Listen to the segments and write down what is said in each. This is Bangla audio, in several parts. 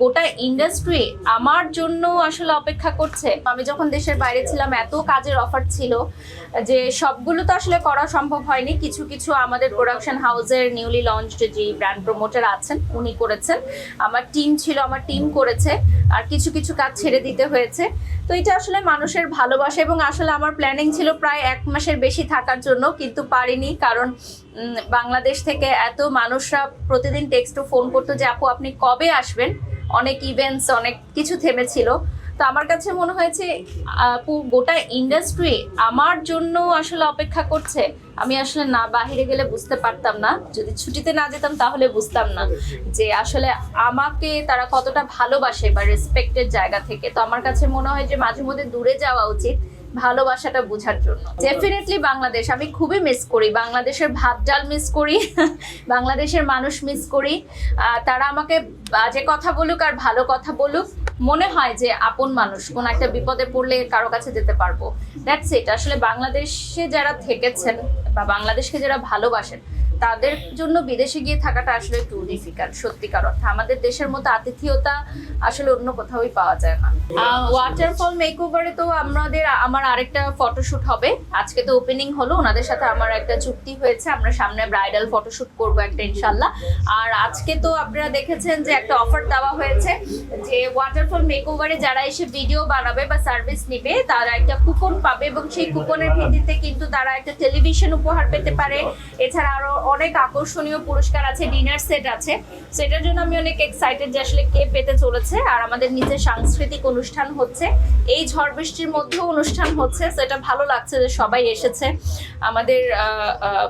গোটা ইন্ডাস্ট্রি আমার জন্য আসলে অপেক্ষা করছে। আমি যখন দেশের বাইরে ছিলাম এত কাজের অফার ছিল যে সবগুলো তো আসলে করা সম্ভব হয়নি। কিছু কিছু আমাদের প্রোডাকশন হাউসের নিউলি লঞ্চড যে ব্র্যান্ড প্রমোটার আছেন উনি করেছেন, আমার টিম ছিল, আমার টিম করেছে, আর কিছু কিছু কাজ ছেড়ে দিতে হয়েছে। তো এটা আসলে মানুষের ভালোবাসা, এবং আসলে আমার প্ল্যানিং ছিল প্রায় 1 মাসের বেশি থাকার জন্য, কিন্তু পারিনি। কারণ বাংলাদেশ থেকে এত মানুষরা প্রতিদিন টেক্সট ও ফোন করতো যে আপু আপনি কবে আসবেন, অনেক ইভেন্টস অনেক কিছু থেমেছিল। তো আমার কাছে মনে হয়েছে গোটা ইন্ডাস্ট্রি আমার জন্য আসলে অপেক্ষা করছে। আমি আসলে না বাহিরে গেলে বুঝতে পারতাম না, যদি ছুটিতে না যেতাম তাহলে বুঝতাম না যে আসলে আমাকে তারা কতটা ভালোবাসে বা রেসপেক্টের জায়গা থেকে। তো আমার কাছে মনে হয় যে মাঝে মধ্যে দূরে যাওয়া উচিত ভালোবাসাটা বোঝার জন্য। ডেফিনেটলি বাংলাদেশ আমি খুবই মিস করি, বাংলাদেশের ভাত ডাল মিস করি, বাংলাদেশের মানুষ মিস করি। তারা আমাকে বাজে কথা বলুক আর ভালো কথা বলুক, মনে হয় যে আপন মানুষ, কোন একটা বিপদে পড়লে কারো কাছে যেতে পারবো। That's it. আসলে বাংলাদেশে যারা থেকেছেন বা বাংলাদেশকে যারা ভালোবাসেন তাদের জন্য বিদেশে গিয়ে থাকাটা আসলে একটু ডিফিকাল্ট। সত্যিকার অর্থে আমাদের দেশের মতো আতিথেয়তা আসলে অন্য কোথাওই পাওয়া যায় না। ওয়াটারফল মেকওভারে তো আমার আরেকটা ফটোশুট হবে। আজকে তো ওপেনিং হলো, ওনাদের সাথে আমার একটা চুক্তি হয়েছে, আমরা সামনে ব্রাইডাল ফটোশুট করবো একটা ইনশাল্লাহ। আর আজকে তো আপনারা দেখেছেন যে একটা অফার দেওয়া হয়েছে যে ওয়াটারফল মেকওভারে যারা এসে ভিডিও বানাবে বা সার্ভিস নিবে তারা একটা কুপন পাবে, এবং সেই কুপনের ভিত্তিতে কিন্তু তারা একটা টেলিভিশন উপহার পেতে পারে। এছাড়া আরো অনেক আকর্ষণীয় পুরস্কার আছে, ডিনার সেট আছে। সেটার জন্য আমি অনেক এক্সাইটেড যে আসলে কে পেতে চলেছে। আর আমাদের নিচে সাংস্কৃতিক অনুষ্ঠান হচ্ছে, এই ঝড় বৃষ্টির মধ্যেও অনুষ্ঠান হচ্ছে, সেটা ভালো লাগছে যে সবাই এসেছে। আমাদের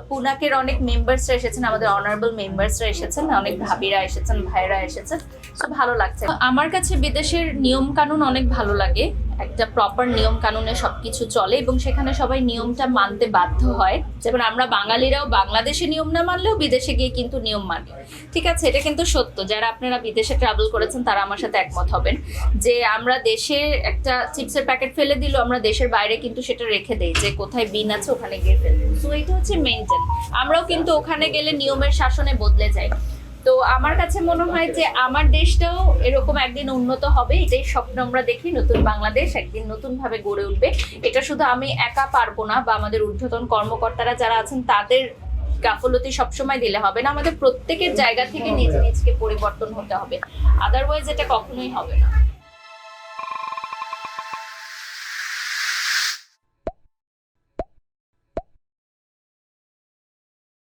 পুনাকের অনেক মেম্বার্সরা এসেছেন, আমাদের অনারেবল মেম্বার্সরা এসেছেন, অনেক ভাবিরা এসেছেন, ভাইরা এসেছেন। তো ভালো লাগছে। আমার কাছে বিদেশের নিয়ম কানুন অনেক ভালো লাগে, একটা প্রপার নিয়ম কানুনে সবকিছু চলে এবং সেখানে সবাই নিয়মটা মানতে বাধ্য হয়। যেমন আমরা বাঙালিরাও বাংলাদেশে নিয়ম না মানলেও বিদেশে গিয়ে কিন্তু নিয়ম মানি। ঠিক আছে, এটা কিন্তু সত্য। যারা আপনারা বিদেশে ট্রাভেল করেছেন তারা আমার সাথে একমত হবেন যে আমরা দেশে একটা চিপসের প্যাকেট ফেলে দিল, আমরা দেশের বাইরে কিন্তু সেটা রেখে দেই যে কোথায় বিন আছে ওখানে গিয়ে ফেলবো। সো এটা হচ্ছে মেইনটেইন। আমরাও কিন্তু ওখানে গেলে নিয়মের শাসনে বদলে যাই। তো আমার কাছে মনে হয় যে আমার দেশটাও এরকম একদিন উন্নত হবে, এটাই স্বপ্ন আমরা দেখি। নতুন বাংলাদেশ একদিন নতুন ভাবে গড়ে উঠবে। এটা শুধু আমি একা পারবো না, বা আমাদের ঊর্ধ্বতন কর্মকর্তারা যারা আছেন তাদের গাফলতি সবসময় দিলে হবে না। আমাদের প্রত্যেকের জায়গা থেকে নিজে নিজকে পরিবর্তন হতে হবে, আদারওয়াইজ এটা কখনোই হবে না।